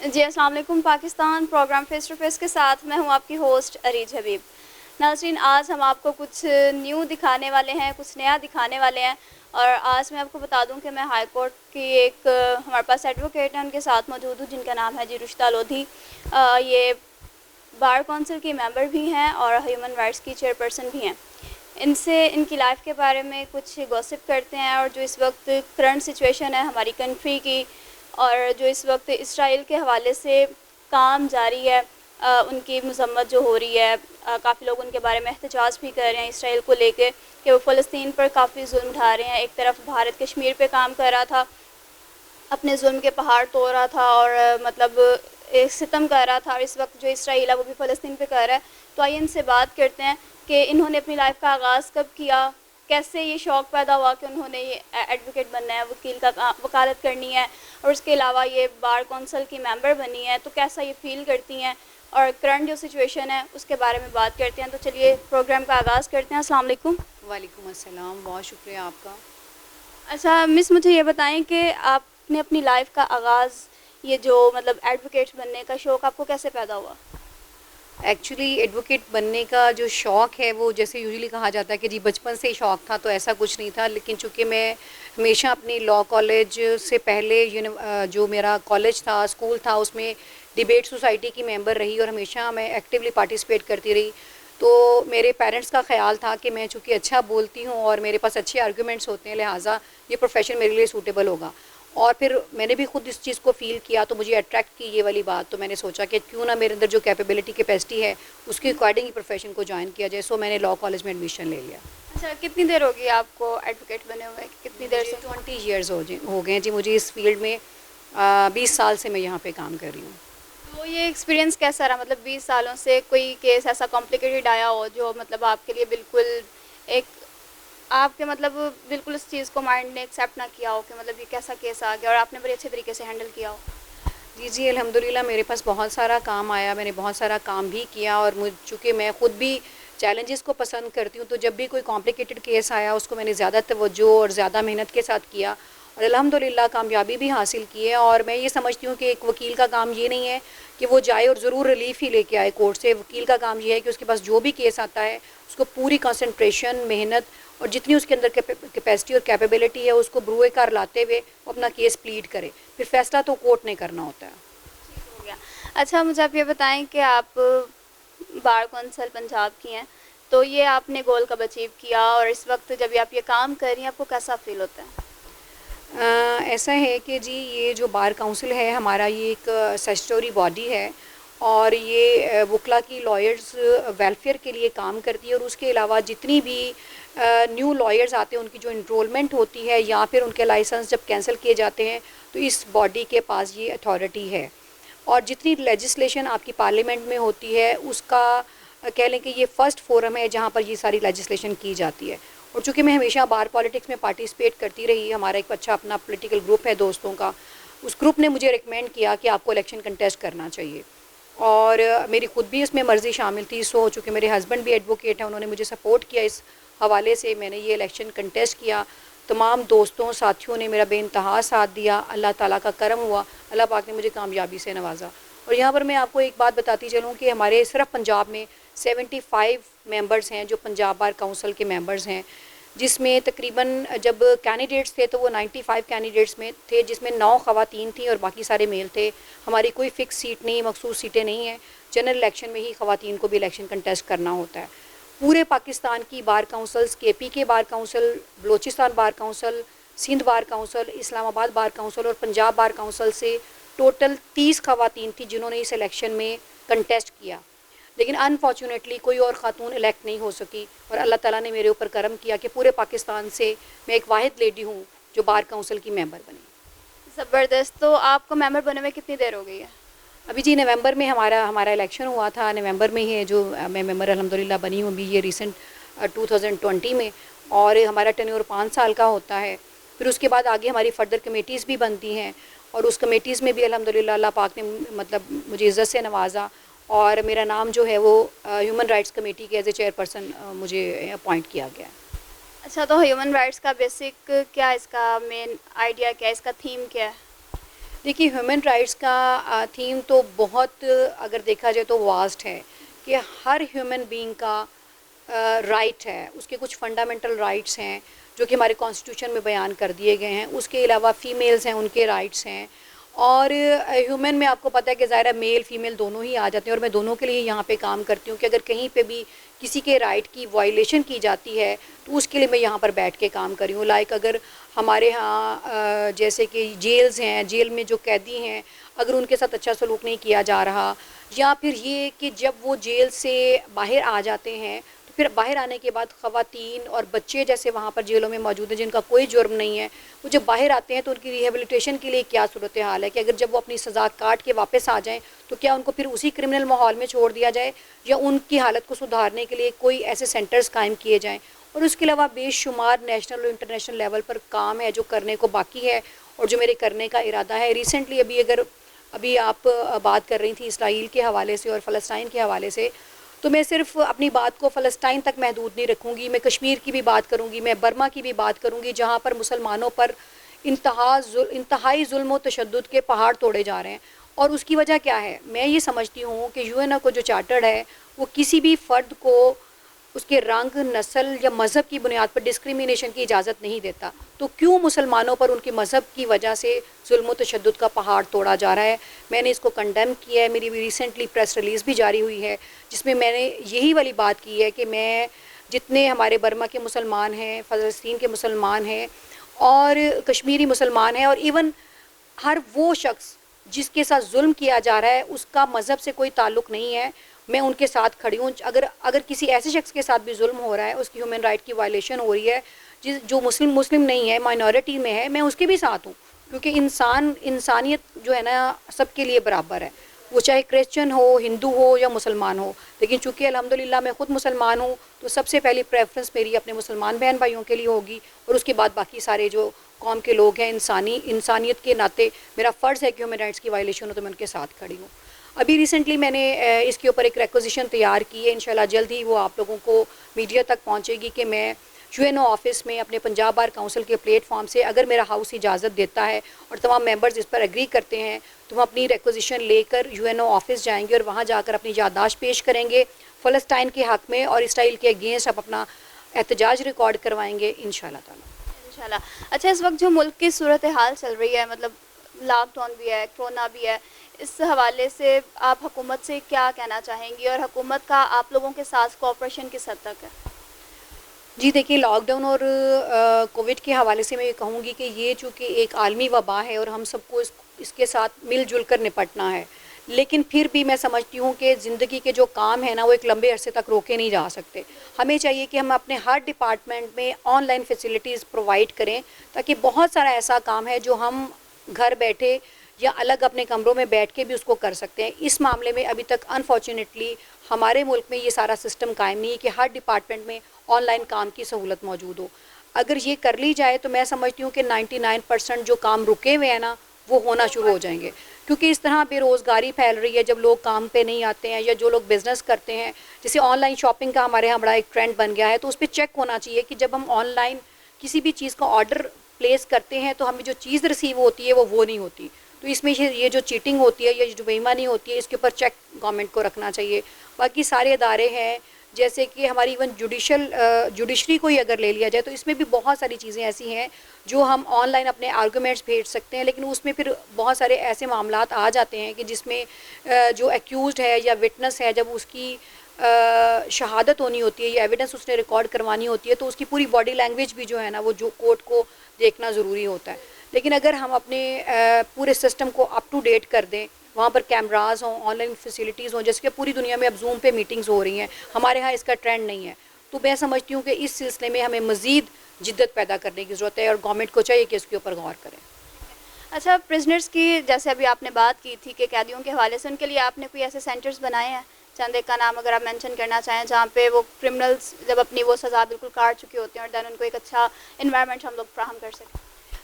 जी अस्सलाम वालेकुम। Pakistan programme face to face के साथ मैं हूं आपकी होस्ट अरीज हबीब। नाज़रीन, आज हम आपको कुछ न्यू दिखाने वाले हैं, कुछ नया दिखाने वाले हैं। और आज मैं आपको बता दूं कि मैं हाई कोर्ट की एक हमारे पास एडवोकेट हैं, उनके साथ मौजूद हूँ, जिनका नाम है जी रुशिदा लोधी। ये बार कौंसिल की मेंबर भी हैं और ह्यूमन राइट्स की चेयरपर्सन भी हैं। इनसे इनकी लाइफ के बारे में कुछ गॉसिप करते हैं और जो इस वक्त करंट सिचुएशन है हमारी कंट्री की, और जो इस वक्त इसराइल के हवाले से काम जारी है, उनकी मजम्मत जो हो रही है, काफ़ी लोग उनके बारे में एहतजाज भी कर रहे हैं इसराइल को लेके कि वो फ़लस्तीन पर काफ़ी जुल्म ढा रहे हैं। एक तरफ भारत कश्मीर पे काम कर रहा था, अपने जुल्म के पहाड़ तोड़ रहा था और मतलब एक सितम कर रहा था, और इस वक्त जो इसराइल है वो भी फ़लस्तीन पे कर रहा है। तो आइए इनसे बात करते हैं कि इन्होंने अपनी लाइफ का आगाज़ कब किया, कैसे ये शौक़ पैदा हुआ कि उन्होंने ये एडवोकेट बनना है, वकील का वकालत करनी है, और उसके अलावा ये बार कौंसिल की मेंबर बनी है, तो कैसा ये फ़ील करती हैं और करंट जो सिचुएशन है उसके बारे में बात करते हैं। तो चलिए प्रोग्राम का आगाज़ करते हैं। अस्सलाम वालेकुम। वालेकुम अस्सलाम, बहुत शुक्रिया आपका। अच्छा मिस, मुझे ये बताएं कि आपने अपनी लाइफ का आगाज़, ये जो मतलब एडवोकेट बनने का शौक़ आपको कैसे पैदा हुआ? एक्चुअली एडवोकेट बनने का जो शौक़ है वो जैसे यूजुअली कहा जाता है कि जी बचपन से ही शौक़ था, तो ऐसा कुछ नहीं था। लेकिन चूँकि मैं हमेशा अपनी लॉ कॉलेज से पहले जो मेरा कॉलेज था, स्कूल था, उसमें डिबेट सोसाइटी की मेंबर रही और हमेशा मैं एक्टिवली पार्टिसिपेट करती रही। तो मेरे पेरेंट्स का ख़्याल था कि मैं चूँकि अच्छा बोलती हूँ और मेरे पास अच्छे आर्गूमेंट्स होते हैं, लिहाजा ये प्रोफेशन मेरे लिए सूटेबल होगा। और फिर मैंने भी खुद इस चीज़ को फ़ील किया, तो मुझे अट्रैक्ट की ये वाली बात। तो मैंने सोचा कि क्यों ना मेरे अंदर जो कैपेबिलिटी कैपेसिटी है उसके अकॉर्डिंग ही प्रोफेशन को ज्वाइन किया जाए। सो मैंने लॉ कॉलेज में एडमिशन ले लिया। अच्छा, कितनी देर होगी आपको एडवोकेट बने हुए, कितनी देर मुझे से? 20 ईयर्स हो गए जी मुझे इस फील्ड में। 20 साल से मैं यहाँ पे काम कर रही हूँ। तो ये एक्सपीरियंस कैसा रहा? मतलब 20 सालों से कोई केस ऐसा कॉम्प्लिकेटेड आया हो जो मतलब आपके लिए बिल्कुल एक, आपके मतलब बिल्कुल उस चीज़ को माइंड ने एक्सेप्ट ना किया हो कि मतलब ये कैसा केस आ गया और आपने बड़े अच्छे तरीके से हैंडल किया हो? जी अल्हम्दुलिल्लाह मेरे पास बहुत सारा काम आया, मैंने बहुत सारा काम भी किया। और चूँकि मैं ख़ुद भी चैलेंजेस को पसंद करती हूँ, तो जब भी कोई कॉम्प्लिकेटेड केस आया उसको मैंने ज़्यादा तवज्जो और ज़्यादा मेहनत के साथ किया और अल्हम्दुलिल्लाह कामयाबी भी हासिल की है। और मैं ये समझती हूँ कि एक वकील का काम ये नहीं है कि वो जाए और ज़रूर रिलीफ ही लेके आए कोर्ट से। वकील का काम ये है कि उसके पास जो भी केस आता है उसको पूरी कंसंट्रेशन, मेहनत और जितनी उसके अंदर कैपेसिटी और कैपेबिलिटी है उसको ब्रुए कार लाते हुए वो अपना केस प्लीड करे। फिर फैसला तो कोर्ट ने करना होता है। ठीक हो गया। अच्छा मुझे आप ये बताएं कि आप बार कौंसिल पंजाब की हैं, तो ये आपने गोल कब अचीव किया और इस वक्त जब आप ये काम कर रही हैं आपको कैसा फील होता है? ऐसा है कि जी ये जो बार काउंसिल है हमारा, ये एक स्टैट्यूटरी बॉडी है और ये वकला की लॉयर्स वेलफेयर के लिए काम करती है। और उसके अलावा जितनी भी न्यू लॉयर्स आते हैं उनकी जो इनरोलमेंट होती है या फिर उनके लाइसेंस जब कैंसिल किए जाते हैं तो इस बॉडी के पास ये अथॉरिटी है। और जितनी लेजिस्लेशन आपकी पार्लियामेंट में होती है उसका कह लें कि ये फ़र्स्ट फोरम है जहाँ पर ये सारी लेजिस्लेशन की जाती है। और चूँकि मैं हमेशा बार पॉलिटिक्स में पार्टिसिपेट करती रही, हमारा एक अच्छा अपना पॉलिटिकल ग्रुप है दोस्तों का, उस ग्रुप ने मुझे रिकमेंड किया कि आपको इलेक्शन कंटेस्ट करना चाहिए। और मेरी खुद भी इसमें मर्ज़ी शामिल थी। सो चूँकि मेरे हस्बैंड भी एडवोकेट हैं, उन्होंने मुझे सपोर्ट किया इस हवाले से मैंने ये इलेक्शन कंटेस्ट किया। तमाम दोस्तों साथियों ने मेरा बेइंतहा साथ दिया, अल्लाह ताला का करम हुआ, अल्लाह पाक ने मुझे कामयाबी से नवाजा। और यहाँ पर मैं आपको एक बात बताती चलूँ कि हमारे सिर्फ पंजाब में 75 मेंबर्स हैं जो पंजाब बार काउंसिल के मेंबर्स हैं, जिसमें तकरीबन जब कैंडिडेट्स थे तो वो 95 कैंडिडेट्स में थे, जिसमें 9 ख़वातीन थी और बाकी सारे मेल थे। हमारी कोई फ़िक्स सीट नहीं, मखसूस सीटें नहीं हैं। जनरल इलेक्शन में ही ख़वातीन को भी इलेक्शन कंटेस्ट करना होता है। पूरे पाकिस्तान की बार काउंसिल्स, केपी के bar council, Balochistan bar council, Sindh bar council, Islamabad bar council और पंजाब बार काउंसिल से टोटल 30 ख़वातीन थी जिन्होंने इस इलेक्शन में कंटेस्ट किया। लेकिन अनफॉर्चुनेटली कोई और ख़ातून इलेक्ट नहीं हो सकी और अल्लाह ताला ने मेरे ऊपर करम किया कि पूरे पाकिस्तान से मैं एक वाहिद लेडी हूँ जो बार काउंसिल की मेंबर बनी। ज़बरदस्त। तो आपको मेंबर बने हुए कितनी देर हो गई है? अभी जी नवंबर में हमारा इलेक्शन हुआ था, नवंबर में ही है जो मैं मेंबर अल्हम्दुलिल्लाह बनी हूँ अभी ये रिसेंट 2020 में। और हमारा टेन्योर 5 साल का होता है। फिर उसके बाद आगे हमारी फर्दर कमेटीज़ भी बनती हैं और उस कमेटीज़ में भी अल्हम्दुलिल्लाह अल्लाह पाक ने मतलब मुझे इज़्ज़त से नवाजा और मेरा नाम जो है वो ह्यूमन राइट्स कमेटी के एज ए चेयरपर्सन मुझे अपॉइंट किया गया है। अच्छा, तो ह्यूमन राइट्स का बेसिक क्या, इसका मेन आइडिया क्या है, इसका थीम क्या है? देखिए, ह्यूमन राइट्स का थीम तो बहुत अगर देखा जाए तो वास्ट है कि हर ह्यूमन बीइंग का राइट है, उसके कुछ फंडामेंटल राइट्स हैं जो कि हमारे कॉन्स्टिट्यूशन में बयान कर दिए गए हैं। उसके अलावा फीमेल्स हैं, उनके राइट्स हैं। और ह्यूमन में आपको पता है कि ज़ाहिर है मेल फीमेल दोनों ही आ जाते हैं, और मैं दोनों के लिए यहाँ पे काम करती हूँ कि अगर कहीं पे भी किसी के राइट की वायलेशन की जाती है तो उसके लिए मैं यहाँ पर बैठ के काम कर रही हूँ। लाइक अगर हमारे यहाँ जैसे कि जेल्स हैं, जेल में जो कैदी हैं, अगर उनके साथ अच्छा सलूक नहीं किया जा रहा, या फिर ये कि जब वो जेल से बाहर आ जाते हैं तो फिर बाहर आने के बाद ख़वातीन और बच्चे जैसे वहाँ पर जेलों में मौजूद हैं जिनका कोई जुर्म नहीं है, वो जब बाहर आते हैं तो उनकी रिहेबिलिटेशन के लिए क्या सूरत हाल है कि अगर जब वो अपनी सज़ा काट के वापस आ जाएं तो क्या उनको फिर उसी क्रिमिनल माहौल में छोड़ दिया जाए, या उनकी हालत को सुधारने के लिए कोई ऐसे सेंटर्स कायम किए जाएँ। और उसके अलावा बेशुमार नेशनल और इंटरनेशनल लेवल पर काम है जो करने को बाकी है और जो मेरे करने का इरादा है। रिसेंटली अभी आप बात कर रही थी इसराइल के हवाले से और फ़लस्तीन के हवाले से, तो मैं सिर्फ अपनी बात को फ़लस्तीन तक महदूद नहीं रखूँगी, मैं कश्मीर की भी बात करूँगी, मैं बर्मा की भी बात करूँगी, जहाँ पर मुसलमानों पर इंतहाई जुल्म व तशद्दुद के पहाड़ तोड़े जा रहे हैं। और उसकी वजह क्या है? मैं ये समझती हूँ कि यूएनओ को जो चार्टर्ड है वो किसी भी फ़र्द को उसके रंग, नस्ल या मज़हब की बुनियाद पर डिस्क्रिमिनेशन की इजाज़त नहीं देता। तो क्यों मुसलमानों पर उनके मज़हब की वजह से जुल्म व तशद्दुद का पहाड़ तोड़ा जा रहा है? मैंने इसको कंडेम किया है। मेरी रिसेंटली प्रेस रिलीज़ भी जारी हुई है जिसमें मैंने यही वाली बात की है कि मैं जितने हमारे बर्मा के मुसलमान हैं, फ़लस्तीन के मुसलमान हैं और कश्मीरी मुसलमान हैं, और इवन हर वो शख्स जिसके साथ जुल्म किया जा रहा है उसका मज़हब से कोई ताल्लुक़ नहीं है, मैं उनके साथ खड़ी हूँ। अगर अगर किसी ऐसे शख्स के साथ भी जुल्म हो रहा है, उसकी ह्यूमन राइट की वायलेशन हो रही है, जो मुस्लिम नहीं है, माइनॉरिटी में है, मैं उसके भी साथ हूँ। क्योंकि इंसानियत जो है ना सबके लिए बराबर है, वो चाहे क्रिश्चियन हो, हिंदू हो या मुसलमान हो। लेकिन चूँकि अल्हम्दुलिल्लाह मैं ख़ुद मुसलमान हूँ तो सबसे पहली प्रेफरेंस मेरी अपने मुसलमान बहन भाइयों के लिए होगी, और उसके बाद बाकी सारे जो कौम के लोग हैं। इंसानियत के नाते मेरा फ़र्ज़ है कि ह्यूमन राइट्स की वायलेशन हो तो मैं उनके साथ खड़ी हूँ। अभी रिसेंटली मैंने इसके ऊपर एक रिक्वेजिशन तैयार की है, इंशाल्लाह जल्द ही वो आप लोगों को मीडिया तक पहुंचेगी कि मैं यूएनओ ऑफिस में अपने पंजाब बार काउंसिल के प्लेटफॉर्म से, अगर मेरा हाउस इजाज़त देता है और तमाम मेंबर्स इस पर एग्री करते हैं, तो हम अपनी रिक्वेजिशन लेकर यूएनओ ऑफिस जाएंगे और वहाँ जाकर अपनी याददाश्त पेश करेंगे फ़लस्तीन के हक़ में, और इसराइल के अगेंस्ट अब अपना एहतजाज रिकॉर्ड करवाएंगे इंशाल्लाह ताला। इंशाल्लाह। अच्छा, इस वक्त जो मुल्क की सूरत हाल चल रही है, मतलब लॉकडाउन भी है, कोरोना भी है, इस हवाले से आप हुकूमत से क्या कहना चाहेंगी और हुकूमत का आप लोगों के साथ कोऑपरेशन किस हद तक है? जी देखिए, लॉकडाउन और कोविड के हवाले से मैं ये कहूँगी कि ये चूँकि एक आलमी वबा है और हम सबको इसके साथ मिलजुल कर निपटना है, लेकिन फिर भी मैं समझती हूँ कि ज़िंदगी के जो काम है ना वो एक लंबे अरसे तक रोके नहीं जा सकते। हमें चाहिए कि हम अपने हर डिपार्टमेंट में ऑनलाइन फैसिलिटीज़ प्रोवाइड करें, ताकि बहुत सारा ऐसा काम है जो हम घर बैठे या अलग अपने कमरों में बैठ के भी उसको कर सकते हैं। इस मामले में अभी तक अनफॉर्चुनेटली हमारे मुल्क में ये सारा सिस्टम कायम नहीं है कि हर डिपार्टमेंट में ऑनलाइन काम की सहूलत मौजूद हो। अगर ये कर ली जाए तो मैं समझती हूँ कि 99% जो काम रुके हुए हैं ना वो होना शुरू हो जाएंगे, क्योंकि इस तरह बेरोज़गारी फैल रही है जब लोग काम पे नहीं आते हैं, या जो लोग बिज़नेस करते हैं, जैसे ऑनलाइन शॉपिंग का हमारे यहाँ बड़ा एक ट्रेंड बन गया है, तो उस पर चेक होना चाहिए कि जब हम ऑनलाइन किसी भी चीज़ का ऑर्डर प्लेस करते हैं तो हमें जो चीज़ रिसीव होती है वो नहीं होती। तो इसमें ये जो चीटिंग होती है, ये जो बेईमानी होती है, इसके ऊपर चेक गवर्नमेंट को रखना चाहिए। बाकी सारे इदारे हैं जैसे कि हमारी इवन जुडिशरी को ही अगर ले लिया जाए तो इसमें भी बहुत सारी चीज़ें ऐसी हैं जो हम ऑनलाइन अपने आर्गूमेंट्स भेज सकते हैं, लेकिन उसमें फिर बहुत सारे ऐसे मामलात आ जाते हैं कि जिसमें जो एक्यूज़्ड है या विटनेस है, जब उसकी शहादत होनी होती है या एविडेंस उसने रिकॉर्ड करवानी होती है, तो उसकी पूरी बॉडी लैंग्वेज भी जो है ना वो जो कोर्ट को देखना ज़रूरी होता है। लेकिन अगर हम अपने पूरे सिस्टम को अप टू डेट कर दें, वहाँ पर कैमराज हों, ऑनलाइन फैसिलिटीज़ हों, जैसे कि पूरी दुनिया में अब जूम पे मीटिंग्स हो रही हैं, हमारे यहाँ इसका ट्रेंड नहीं है, तो मैं समझती हूँ कि इस सिलसिले में हमें मज़ीद जिद्दत पैदा करने की ज़रूरत है और गवर्नमेंट को चाहिए कि इसके ऊपर गौर करें। अच्छा, प्रिजनर्स की जैसे अभी आपने बात की थी कि कैदियों के हवाले से, उनके लिए आपने कोई ऐसे सेंटर्स बनाए हैं? चंद एक का नाम अगर आप मेंशन करना चाहें, जहाँ पे वो क्रिमिनल्स जब अपनी वो सज़ा बिल्कुल काट चुके होते हैं और दैन उनको एक अच्छा इन्वायरमेंट हम लोग फ्राहम कर सकें।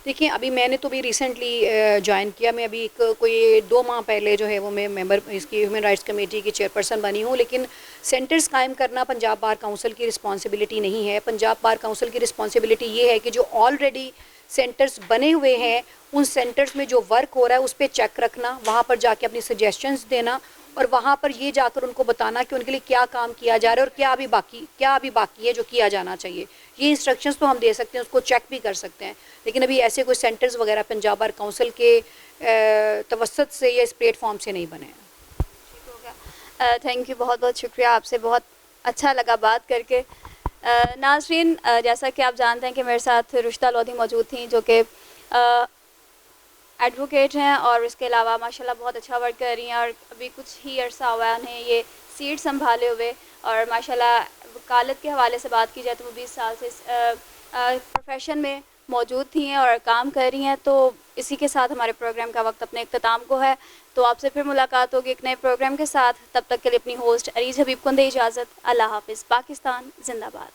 देखिए, अभी मैंने तो भी रिसेंटली ज्वाइन किया, मैं अभी कोई 2 माह पहले जो है वो मैं मेंबर इसकी ह्यूमन राइट्स कमेटी की चेयरपर्सन बनी हूँ, लेकिन सेंटर्स कायम करना पंजाब बार काउंसिल की रिस्पॉन्सिबिलिटी नहीं है। पंजाब बार काउंसिल की रिस्पॉन्सिबिलिटी ये है कि जो ऑलरेडी सेंटर्स बने हुए हैं उन सेंटर्स में जो वर्क हो रहा है उस पर चेक रखना, वहाँ पर जाके अपनी सजेशंस देना और वहाँ पर ये जाकर उनको बताना कि उनके लिए क्या काम किया जा रहा है और क्या अभी बाकी है जो किया जाना चाहिए। ये इंस्ट्रक्शंस तो हम दे सकते हैं, उसको चेक भी कर सकते हैं, लेकिन अभी ऐसे कोई सेंटर्स वगैरह पंजाब बार काउंसिल के तवसत से या इस प्लेटफॉर्म से नहीं बने हैं। ठीक हो गया। थैंक यू, बहुत बहुत शुक्रिया, आपसे बहुत अच्छा लगा बात करके। नाज़रीन, जैसा कि आप जानते हैं कि मेरे साथ रुशिदा लोधी मौजूद थी जो कि एडवोकेट हैं और इसके अलावा माशाल्लाह बहुत अच्छा वर्क कर रही हैं और अभी कुछ ही अरसा हुआ है उन्हें ये सीट संभाले हुए और माशाल्लाह वकालत के हवाले से बात की जाए तो वो 20 साल से प्रोफेशन में मौजूद थी हैं और काम कर रही हैं। तो इसी के साथ हमारे प्रोग्राम का वक्त अपने इख्तिताम को है, तो आपसे फिर मुलाकात होगी एक नए प्रोग्राम के साथ। तब तक के लिए अपनी होस्ट अरीज हबीब को दे इजाज़त। अल्लाह हाफिज़। पाकिस्तान जिंदाबाद।